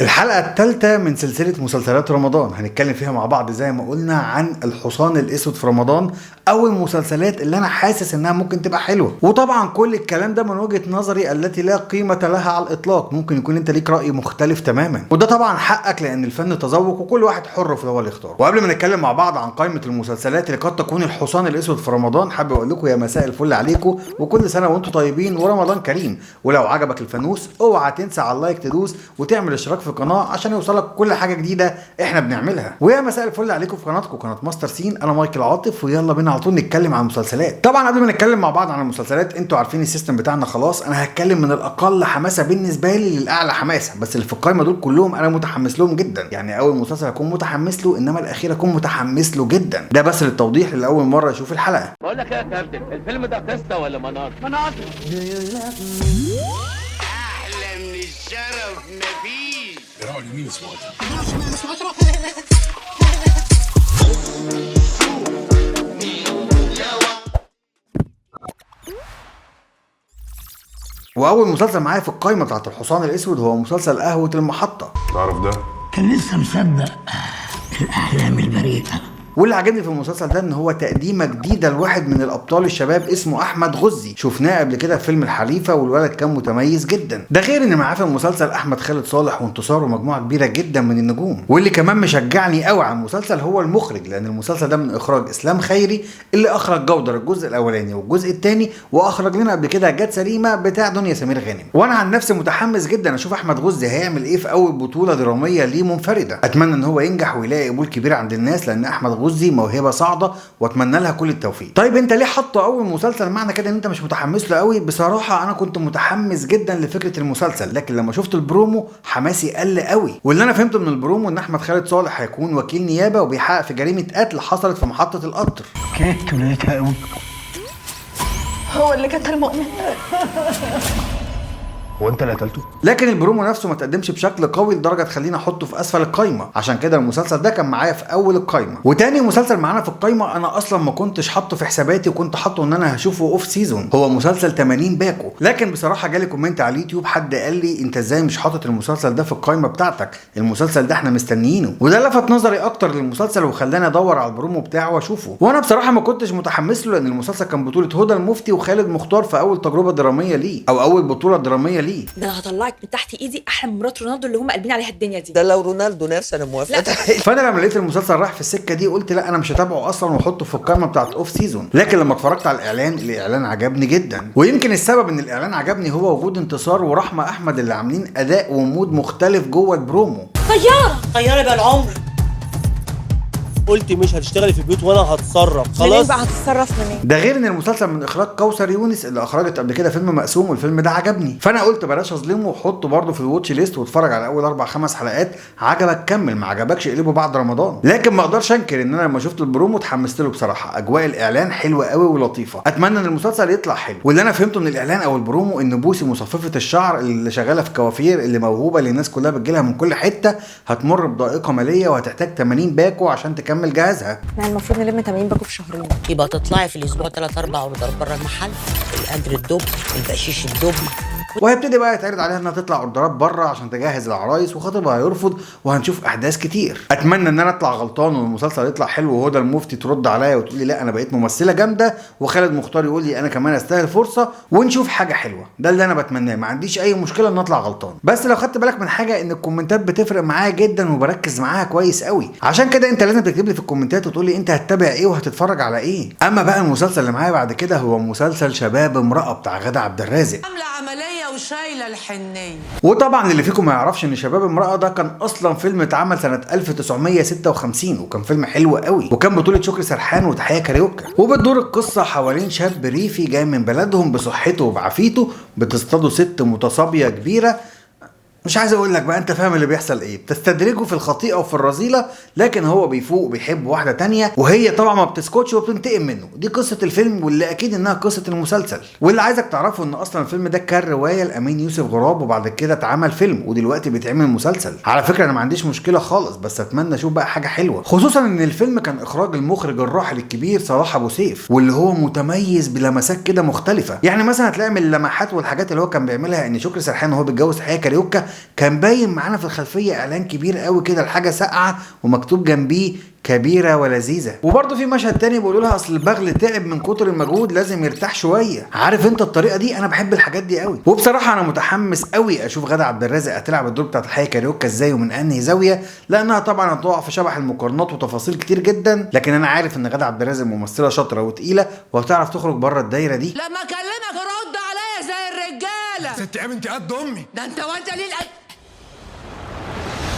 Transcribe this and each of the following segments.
الحلقة الثالثة من سلسلة مسلسلات رمضان هنتكلم فيها مع بعض زي ما قلنا عن الحصان الاسود في رمضان او المسلسلات اللي انا حاسس انها ممكن تبقى حلوة. وطبعا كل الكلام ده من وجهة نظري التي لا قيمة لها على الاطلاق، ممكن يكون انت ليك رأي مختلف تماما، وده طبعا حقك لان الفن تذوق وكل واحد حر في هو اللي يختار. وقبل ما نتكلم مع بعض عن قائمة المسلسلات اللي قد تكون الحصان الاسود في رمضان، حابب اقول لكم يا مساء الفل عليكم وكل سنة وانتم طيبين ورمضان كريم. ولو عجبك الفانوس اوعى تنسى على اللايك تدوس وتعمل اشتراك في القناه عشان يوصلك كل حاجه جديده احنا بنعملها. ويا مساء الفل عليكم في قناتكم قناه ماستر سين، انا مايكل عاطف، ويلا بينا على طول نتكلم عن المسلسلات. طبعا قبل ما نتكلم مع بعض عن المسلسلات انتوا عارفين السيستم بتاعنا خلاص، انا هتكلم من الاقل حماسه بالنسبه لي للاعلى حماسه، بس اللي في القائمه دول كلهم انا متحمس لهم جدا. يعني اول مسلسل هكون متحمس له، انما الاخير هكون متحمس له جدا. ده بس للتوضيح لاول مره يشوف الحلقه. بقول لك ايه يا كابتن، الفيلم ده قصه ولا مناظر؟ مناظر. احلى من الشرف مفيش. واول مسلسل معايا في القائمه بتاعت الحصان الاسود هو مسلسل قهوه المحطه. تعرف ده؟ كان لسه مصدق الأحلام البريئة. واللي عجبني في المسلسل ده ان هو تقديمه جديده لواحد من الابطال الشباب اسمه احمد غزي، شفناه قبل كده في فيلم الحريفه والولد كان متميز جدا. ده غير ان معاه في المسلسل احمد خالد صالح وانتصار ومجموعه كبيره جدا من النجوم. واللي كمان مشجعني قوي على المسلسل هو المخرج، لان المسلسل ده من اخراج اسلام خيري اللي اخرج جودر الجزء الاولاني والجزء الثاني، واخرج لنا قبل كده جت سليمه بتاع دنيا سمير غانم. وانا عن نفسي متحمس جدا اشوف احمد غزي هيعمل ايه في اول بطوله دراميه ليه منفرده. اتمنى ان هو ينجح ويلاقي قبول كبير عند الناس، لان احمد غزي موهبه صاعده واتمنى لها كل التوفيق. طيب انت ليه حاطه اول مسلسل؟ معنى كده ان انت مش متحمس له قوي. بصراحه انا كنت متحمس جدا لفكره المسلسل، لكن لما شفت البرومو حماسي قل قوي. واللي انا فهمته من البرومو ان احمد خالد صالح هيكون وكيل نيابه وبيحقق في جريمه قتل حصلت في محطه القطر. كانت لقيتها قوي. هو اللي قتل مؤمن. هو انت اللي قتلته؟ لكن البرومو نفسه ما تقدمش بشكل قوي لدرجه تخليني احطه في اسفل القايمه، عشان كده المسلسل ده كان معايا في اول القايمه. وتاني مسلسل معانا في القايمه انا اصلا ما كنتش حاطه في حساباتي، وكنت حاطه ان انا هشوفه اوف سيزون، هو مسلسل 80 باكو. لكن بصراحه جالي كومنت على اليوتيوب حد قال لي انت ازاي مش حاطط المسلسل ده في القايمه بتاعتك، المسلسل ده احنا مستنيينه. وده لفت نظري اكتر للمسلسل وخلاني ادور على البرومو بتاعه واشوفه. وانا بصراحه ما كنتش متحمس له، لان المسلسل كان بطوله هدى المفتي وخالد مختار في اول تجربه دراميه ليه، او اول بطوله دراميه ليه. ده انا هطلعك من تحت ايدي احلى من مرات رونالدو اللي هم قلبين عليها الدنيا دي. ده لو رونالدو نفسه انا موافقه. فانا لما لقيت المسلسل راح في السكه دي قلت لا انا مش هتابعه اصلا واحطه في القائمه بتاعت اوف سيزون. لكن لما اتفرجت على الاعلان عجبني جدا. ويمكن السبب ان الاعلان عجبني هو وجود انتصار ورحمه احمد اللي عاملين اداء ومود مختلف جوه البرومو. طياره بقى العمر. قلت مش هتشتغلي في البيوت وانا هتصرف منين خلاص. بقى هتتصرف منين؟ ده غير ان المسلسل من اخراج كوثر يونس اللي اخرجت قبل كده فيلم مقسوم، والفيلم ده عجبني. فانا قلت بلاش اظلمه وحطه برده في الواتش ليست واتفرج على اول 4-5 حلقات. عجبك كمل، ما عجبكش اقلبه بعد رمضان. لكن ما اقدرش انكر ان انا لما شفت البرومو اتحمست له بصراحه. اجواء الاعلان حلوه قوي ولطيفه. اتمنى ان المسلسل يطلع حلو. واللي انا فهمته من الاعلان او البرومو ان بوسي مصففه الشعر اللي شغاله في كوافير اللي موهوبه للناس كلها بتجيلها من كل حته هتمر بضائقه ماليه وهتحتاج 80 باكو عشان تكمل جهازها. احنا المفروض نلم 80 باكو في شهرين. يبقى تطلعي في الاسبوع 3-4 اوردر بره المحل، الاجر الدبل، البقشيش الدبل. وهيبتدي بقى يتعرض عليها انها تطلع اوردرات بره عشان تجهز العرايس، وخطيبها هيرفض، وهنشوف احداث كتير. اتمنى ان انا اطلع غلطان والمسلسل يطلع حلو، وهدى المفتي ترد عليا وتقول لي لا انا بقيت ممثله جامده، وخالد مختار يقول لي انا كمان استاهل فرصه، ونشوف حاجه حلوه. ده اللي انا بتمناه، ما عنديش اي مشكله ان اطلع غلطان. بس لو خدت بالك من حاجه، ان الكومنتات بتفرق معايا جدا وبركز معاها كويس قوي. عشان كده انت لازم تكتب لي في الكومنتات وتقول لي انت هتتابع ايه وهتتفرج على ايه. اما بقى المسلسل اللي معايا بعد كده هو مسلسل شباب امراه بتاع غادة عبد الرازق. عامله عمليه وشايله الحنيه. وطبعا اللي فيكم ما يعرفش ان شباب امرأة ده كان اصلا فيلم اتعمل سنة 1956، وكان فيلم حلو قوي، وكان بطولة شكري سرحان وتحية كاريوكا. وبتدور القصة حوالين شاب ريفي جاي من بلدهم بصحته وبعافيته بتصطاده ست متصابية كبيرة. مش عايز اقول لك بقى، انت فاهم اللي بيحصل ايه. بتستدرجه في الخطيئه وفي الرذيله، لكن هو بيفوق وبيحب واحده تانية، وهي طبعا ما بتسكتش وبتنتقم منه. دي قصه الفيلم، واللي اكيد انها قصه المسلسل. واللي عايزك تعرفه ان اصلا الفيلم ده كان روايه لامين يوسف غراب، وبعد كده اتعمل فيلم، ودلوقتي بيتعمل مسلسل. على فكره انا ما عنديش مشكله خالص، بس اتمنى اشوف بقى حاجه حلوه، خصوصا ان الفيلم كان اخراج المخرج الراحل الكبير صلاح ابو سيف، واللي هو متميز بلمسات كده مختلفه. يعني مثلا هتلاقي من اللمحات والحاجات اللي هو كان بيعملها ان شكري سرحان وهو بيتجوز تحية كاريوكا كان باين معانا في الخلفيه اعلان كبير قوي كده لحاجه ساقعه ومكتوب جنبيه كبيره ولذيذه. وبرده في مشهد تاني بيقولوا لها اصل البغل تعب من كتر المجهود لازم يرتاح شويه. عارف انت الطريقه دي، انا بحب الحاجات دي قوي. وبصراحه انا متحمس قوي اشوف غادة عبد الرازق هتلعب الدور بتاعت الحقيقه كاريوكا ازاي ومن انهي زاويه، لانها طبعا هتقع في شبح المقارنات وتفاصيل كتير جدا، لكن انا عارف ان غادة عبد الرازق ممثله شاطره وتقيله وهتعرف تخرج بره الدايره دي. لما اكلمك رد عليا زي الرجاله. ست عيب انت قد امي. ده انت وانت ليه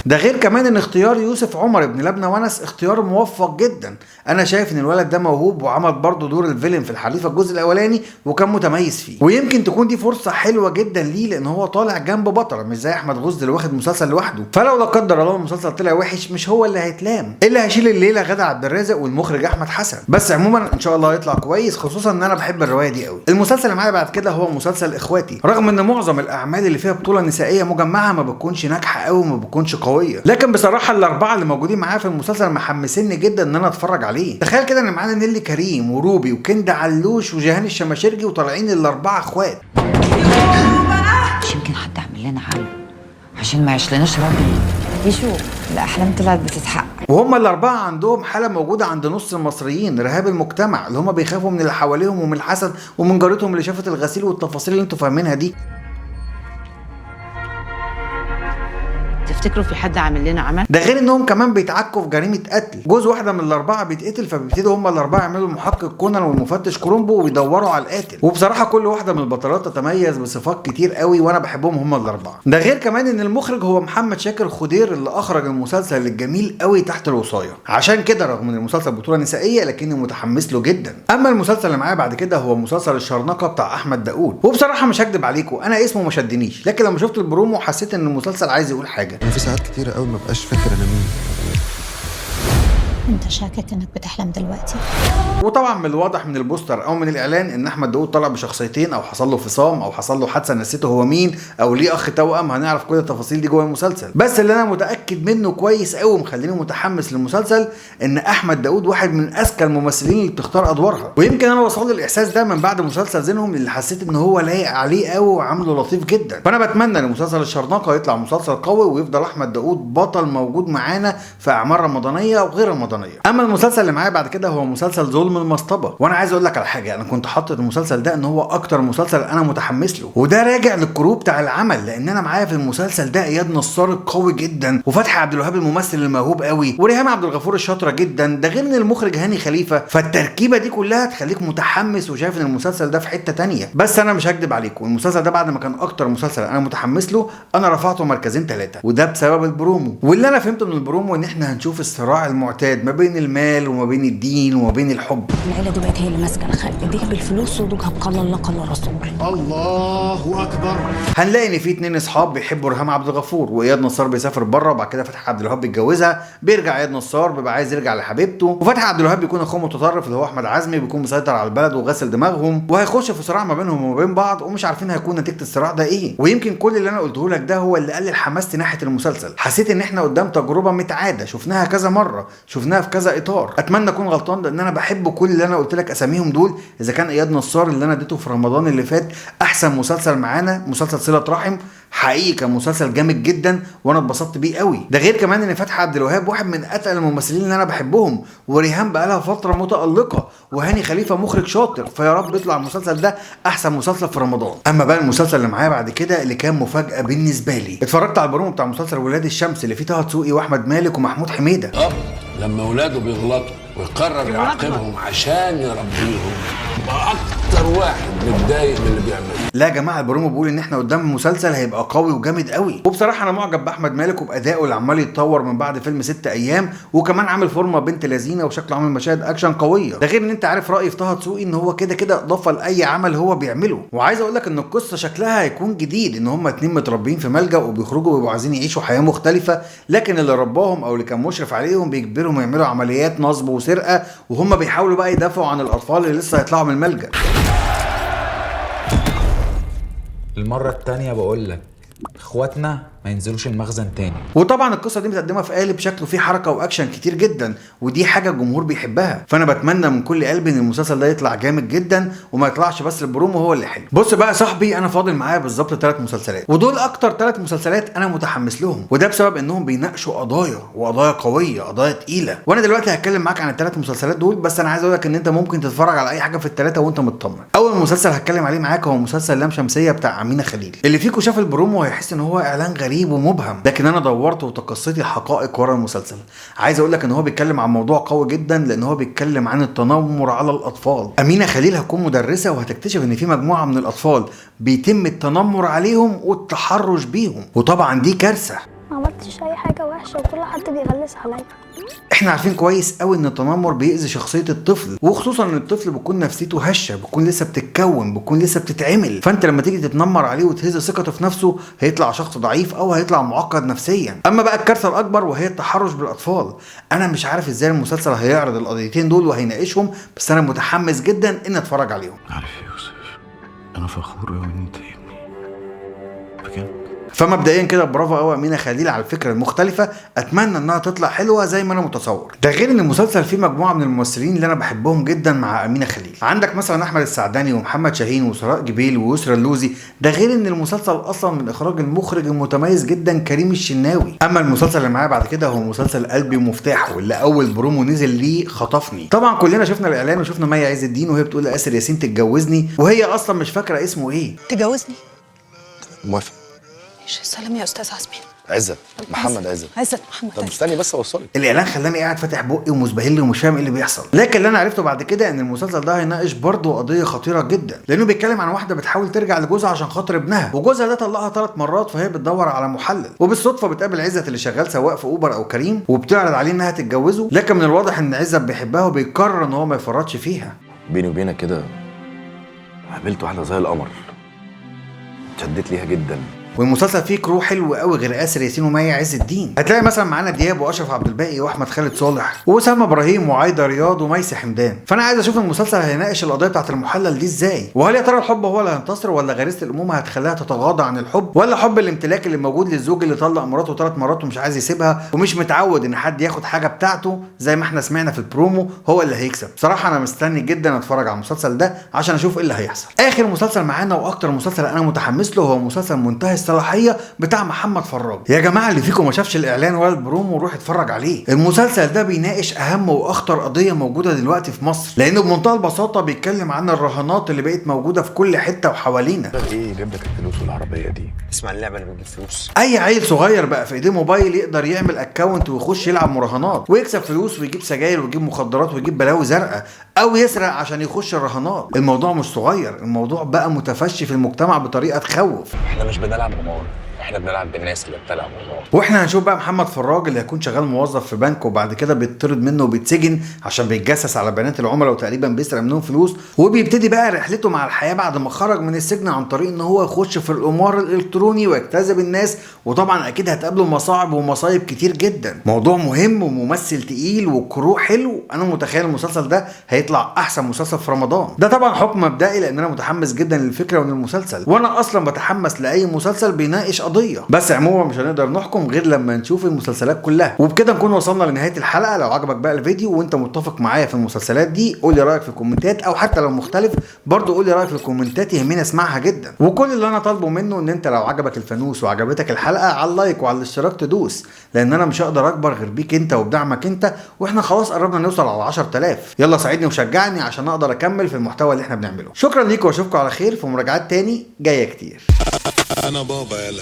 ده غير كمان ان اختيار يوسف عمر ابن لبنى ونس اختيار موفق جدا. انا شايف ان الولد ده موهوب وعمل برضه دور الفيلن في الحريفه الجزء الاولاني وكان متميز فيه، ويمكن تكون دي فرصه حلوه جدا ليه لان هو طالع جنب بطله مش زي احمد غزي اللي واخد مسلسل لوحده. فلو لا قدر الله المسلسل طلع وحش مش هو اللي هيتلام، اللي هيشيل الليله غادة عبد الرازق والمخرج احمد حسن. بس عموما ان شاء الله هيطلع كويس، خصوصا ان انا بحب الروايه دي قوي. المسلسل اللي معايا بعد كده هو مسلسل اخواتي. رغم ان معظم الاعمال اللي فيها بطوله نسائيه مجمعه ما بتكونش ناجحه قوي وما بتكونش قويه، لكن بصراحه الاربعه اللي موجودين معايا في المسلسل محمسيني جدا ان انا اتفرج عليه. تخيل كده ان معانا نيلي كريم وروبي وكندا علوش وجيهان الشماشرجي وطالعين الاربعه اخوات. مش يمكن حد يعمل لنا حل عشان ما يعيشلناش راجل يشوف الاحلام طلعت بتتحقق. وهم الاربعه عندهم حاله موجوده عند نص المصريين، رهاب المجتمع، اللي هم بيخافوا من اللي حواليهم ومن الحسد ومن جارتهم اللي شافت الغسيل والتفاصيل اللي انتوا فاهمينها دي. تفتكروا في حد عامل لنا عمل؟ ده غير انهم كمان بيتعكوا في جريمه قتل، جوز واحده من الاربعه بيتقتل فبيبتدوا هم الاربعه يعملوا المحقق كونان والمفتش كرومبو ويدوروا على القاتل. وبصراحه كل واحده من البطلات تتميز بصفات كتير قوي وانا بحبهم هم الاربعه. ده غير كمان ان المخرج هو محمد شاكر خضير اللي اخرج المسلسل الجميل قوي تحت الوصايه. عشان كده رغم ان المسلسل بطوله نسائيه لكني متحمس له جدا. اما المسلسل اللي معايا بعد كده هو مسلسل الشرنقه بتاع احمد داوود. وبصراحه مش هكدب عليكم انا اسمه ما شدنيش، لكن لما شفت البرومو حسيت ان المسلسل عايز يقول حاجه. في ساعات كتيره قوي ما بقاش فاكر انا مين. انت شاكك انك بتحلم دلوقتي؟ وطبعا من الواضح من البوستر او من الاعلان ان احمد داوود طلع بشخصيتين او حصل له فصام او حصل له حادثه نسيته هو مين او ليه اخ توأم. هنعرف كل التفاصيل دي جوه المسلسل. بس اللي انا متاكد منه كويس قوي ومخليني متحمس للمسلسل ان احمد داوود واحد من اذكى الممثلين اللي بتختار ادوارها. ويمكن انا وصل لي الاحساس ده من بعد مسلسل زينهم اللي حسيت ان هو لايق عليه قوي وعامله لطيف جدا. فانا بتمنى ان مسلسل الشرنقه يطلع مسلسل قوي ويفضل احمد داوود بطل موجود معانا في اعمال رمضانيه وغير رمضانيه. اما المسلسل اللي معايا بعد كده هو مسلسل ظلم المصطبه. وانا عايز اقول لك على حاجه، انا كنت حاطط المسلسل ده ان هو اكتر مسلسل انا متحمس له، وده راجع للكرو بتاع العمل، لان انا معايا في المسلسل ده اياد نصار القوي جدا وفتحي عبد الوهاب الممثل الموهوب قوي وريهام عبد الغفور الشاطره جدا، ده غير ان المخرج هاني خليفه. فالتركيبه دي كلها تخليك متحمس وشايف ان المسلسل ده في حته تانية. بس انا مش هكدب عليكم، المسلسل ده بعد ما كان اكتر مسلسل انا متحمس له انا رفعته مركزين 3، وده بسبب البرومو. واللي انا فهمته من البرومو ان احنا هنشوف الصراع المعتاد ما بين المال وما بين الدين وما بين الحب. العيله دي بقت هي اللي ماسكه الخلق، ايديك بالفلوس وزوجها قال الله قال الرسول. الله اكبر. هنلاقي ان في 2 اصحاب بيحبوا ريهام عبد الغفور، واياد نصار بيسافر بره وبعد كده فتحي عبد الوهاب بيتجوزها، بيرجع اياد نصار بيبقى عايز يرجع لحبيبته، وفتحي عبد الوهاب بيكون اخوه متطرف اللي هو احمد عزمي بيكون مسيطر على البلد وغسل دماغهم، وهيخش في صراع ما بينهم وما بين بعض ومش عارفين هيكون نتيجه الصراع ده ايه. ويمكن كل اللي انا قلته لك ده هو اللي قلل حماستي ناحيه المسلسل. حسيت ان احنا قدام تجربه متعاده شفناها كذا مره، شفناها في كذا اطار. اتمنى اكون غلطان لان انا بحب كل اللي انا قلت لك اساميهم دول. اذا كان اياد نصار اللي انا اديته في رمضان اللي فات احسن مسلسل معانا مسلسل صلة رحم، حقيقي كان مسلسل جامد جدا وانا اتبسطت بيه قوي. ده غير كمان ان فتحي عبد الوهاب واحد من اتقل الممثلين اللي انا بحبهم، وريهام بقى لها فتره متالقه، وهاني خليفه مخرج شاطر، فيا رب يطلع المسلسل ده احسن مسلسل في رمضان. اما بقى المسلسل اللي معايا بعد كده اللي كان مفاجاه بالنسبه لي، اتفرجت على البرومو بتاع مسلسل ولاد الشمس اللي فيه طه دسوقي واحمد مالك ومحمود حميده. لما اولاده بيغلطوا ويقرر يعاقبهم عشان يربيهم بقى اكتر واحد متضايق من اللي بيعمله. لا يا جماعه البرومو بيقول ان احنا قدام مسلسل هيبقى قوي وجامد قوي، وبصراحه انا معجب باحمد مالك وبادائه اللي عمال يتطور من بعد فيلم 6 ايام، وكمان عامل فورمه بنت لذينه وشكله عامل مشاهد اكشن قويه. ده غير ان انت عارف رايي في طه دسوقي ان هو كده كده اضافه لاي عمل هو بيعمله. وعايز اقول لك ان القصه شكلها هيكون جديد، ان هم 2 متربيين في ملجأ وبيخرجوا ويبقوا عايزين يعيشوا حياه مختلفه، لكن اللي رباهم او اللي كان مشرف عليهم بيجبرهم يعملوا عمليات نصب وسرقه، وهم بيحاولوا بقى يدافعوا عن الاطفال اللي لسه هيطلعوا من الملجأ. المرة التانية بقول لك اخواتنا ما ينزلوش المخزن تاني. وطبعا القصه دي متقدمه في قالب شكله فيه حركه واكشن كتير جدا، ودي حاجه الجمهور بيحبها، فانا بتمنى من كل قلبي ان المسلسل ده يطلع جامد جدا وما يطلعش بس البرومو هو اللي حلو. بص بقى يا صاحبي، انا فاضل معايا بالظبط 3 مسلسلات، ودول اكتر 3 مسلسلات انا متحمس لهم، وده بسبب انهم بيناقشوا قضايا وقضايا قويه، قضايا تقيله. وانا دلوقتي هتكلم معاك عن ال3 مسلسلات دول، بس انا عايز اقول لك ان انت ممكن تتفرج على اي حاجه في ال3 وانت مطمن. اول مسلسل هتكلم عليه معاك هو مسلسل لام شمسيه بتاع امينه خليل. اللي فيكم شاف البرومو هيحس ان هو اعلان غريب ومبهم، لكن انا دورت وتقصيت الحقائق ورا المسلسل. عايز اقول لك ان هو بيتكلم عن موضوع قوي جدا، لان هو بيتكلم عن التنمر على الاطفال. امينه خليل هتكون مدرسه وهتكتشف ان في مجموعه من الاطفال بيتم التنمر عليهم والتحرش بيهم، وطبعا دي كارثه. ما عملتش اي حاجه وحشه وكل حد بيغلس عليا. احنا عارفين كويس قوي ان التنمر بيأذي شخصيه الطفل، وخصوصا ان الطفل بيكون نفسيته هشه، بيكون لسه بتتكون، بيكون لسه بتتعمل، فانت لما تيجي تتنمر عليه وتهز ثقته في نفسه هيطلع شخص ضعيف او هيطلع معقد نفسيا. اما بقى الكارثه الاكبر وهي التحرش بالاطفال، انا مش عارف ازاي المسلسل هيعرض القضيتين دول وهيناقشهم، بس انا متحمس جدا ان اتفرج عليهم. عارف يا يوسف، انا فخور قوي ان انت ابني بجد. فمبدئيا كده برافو قوي امينه خليل على الفكره المختلفه، اتمنى انها تطلع حلوه زي ما انا متصور. ده غير ان المسلسل فيه مجموعه من الممثلين اللي انا بحبهم جدا مع امينه خليل. عندك مثلا احمد السعداني ومحمد شاهين وسراء جبيل ويسرا اللوزي. ده غير ان المسلسل اصلا من اخراج المخرج المتميز جدا كريم الشناوي. اما المسلسل اللي معايا بعد كده هو مسلسل قلبي ومفتاحه، اللي اول برومو نزل ليه خطفني. طبعا كلنا شفنا الاعلان وشفنا مي عز الدين وهي بتقول لآسر ياسين تتجوزني، وهي اصلا مش فاكره اسمه ايه. تجوزني؟ موافق. سلام يا استاذ عزمي. عزت محمد عزت محمد. طب استني بس اوصلك. الاعلان خلاني قاعد فاتح بقي ومزبهل ومش فاهم ايه اللي بيحصل، لكن اللي انا عرفته بعد كده ان المسلسل ده هيناقش برضه قضيه خطيره جدا، لانه بيتكلم عن واحده بتحاول ترجع لجوزها عشان خاطر ابنها، وجوزها ده طلقها 3 مرات، فهي بتدور على محلل، وبالصدفه بتقابل عزت اللي شغال سواق في اوبر او كريم، وبتعرض عليه انها تتجوزه، لكن من الواضح ان عزت بيحبها وبيقرر ان هو ما يفرطش فيها. بيني وبينك كده قابلت واحده زي القمر، اتشدت ليها جدا. والمسلسل فيه كرو حلو قوي غير آسر ياسين ومي عز الدين. هتلاقي مثلا معانا دياب واشرف عبد الباقي واحمد خالد صالح واسامه ابراهيم وعايده رياض وميسي حمدان. فانا عايز اشوف المسلسل هيناقش القضيه بتاعت المحلل دي ازاي، وهل يا ترى الحب هو اللي هينتصر، ولا غريزه الامومه هتخليها تتغاضى عن الحب، ولا حب الامتلاك اللي موجود للزوج اللي طلق مراته 3 مرات ومش عايز يسيبها ومش متعود ان حد ياخد حاجه بتاعته زي ما احنا سمعنا في البرومو هو اللي هيكسب. بصراحه انا مستني جدا اتفرج على المسلسل ده عشان اشوف ايه اللي هيحصل. اخر مسلسل معانا واكتر مسلسل انا متحمس له هو مسلسل منتهي الصلاحيه بتاع محمد فراج. يا جماعه اللي فيكم ما شافش الاعلان ولا البرومو روح اتفرج عليه. المسلسل ده بيناقش اهم واخطر قضيه موجوده دلوقتي في مصر، لانه بمنتهى البساطه بيتكلم عن الرهانات اللي بقت موجوده في كل حته وحوالينا. ايه جاب لك الفلوس والعربيه دي؟ اسمع اللعبه اللي بتجيب فلوس. اي عيل صغير بقى في ايديه موبايل يقدر يعمل اكونت ويخش يلعب مراهنات ويكسب فلوس ويجيب سجاير ويجيب مخدرات ويجيب بلاوي زرقاء، او يسرق عشان يخش الرهانات. الموضوع مش صغير، الموضوع بقى متفشي في المجتمع بطريقه تخوف. احنا مش بنلعب قمار، احنا بنلعب بالناس اللي بتلعب قمار. واحنا هنشوف بقى محمد فراج اللي هيكون شغال موظف في بنك وبعد كده بيطرد منه وبيتسجن عشان بيتجسس على بنات العملاء وتقريبا بيسرق منهم فلوس، وبيبتدي بقى رحلته مع الحياه بعد ما خرج من السجن عن طريق ان هو يخش في القمار الالكتروني ويجتذب الناس، وطبعا اكيد هتقابله مصاعب ومصايب كتير جدا. موضوع مهم وممثل تقيل وكرو حلو. انا متخيل المسلسل ده هيطلع احسن مسلسل في رمضان. ده طبعا حكم مبدئي لان انا متحمس جدا للفكره ومن المسلسل، وانا اصلا بتحمس لاي مسلسل بيناقش قضيه، بس عموما مش هنقدر نحكم غير لما نشوف المسلسلات كلها. وبكده نكون وصلنا لنهايه الحلقه. لو عجبك بقى الفيديو وانت متفق معايا في المسلسلات دي قول لي رايك في الكومنتات، او حتى لو مختلف برضو قول لي رايك في الكومنتات، يهمني اسمعها جدا. وكل اللي انا طالبه منه ان انت لو عجبك الفانوس وعجبتك الحلقه على اللايك وعلى الاشتراك تدوس، لان انا مش هقدر اكبر غير بيك انت وبدعمك انت، واحنا خلاص قربنا نوصل على 10000. يلا ساعدني وشجعني عشان اقدر اكمل في المحتوى اللي احنا بنعمله. شكرا ليكم واشوفكم على خير في مراجعات تاني جايه كتير. انا بابا يلا.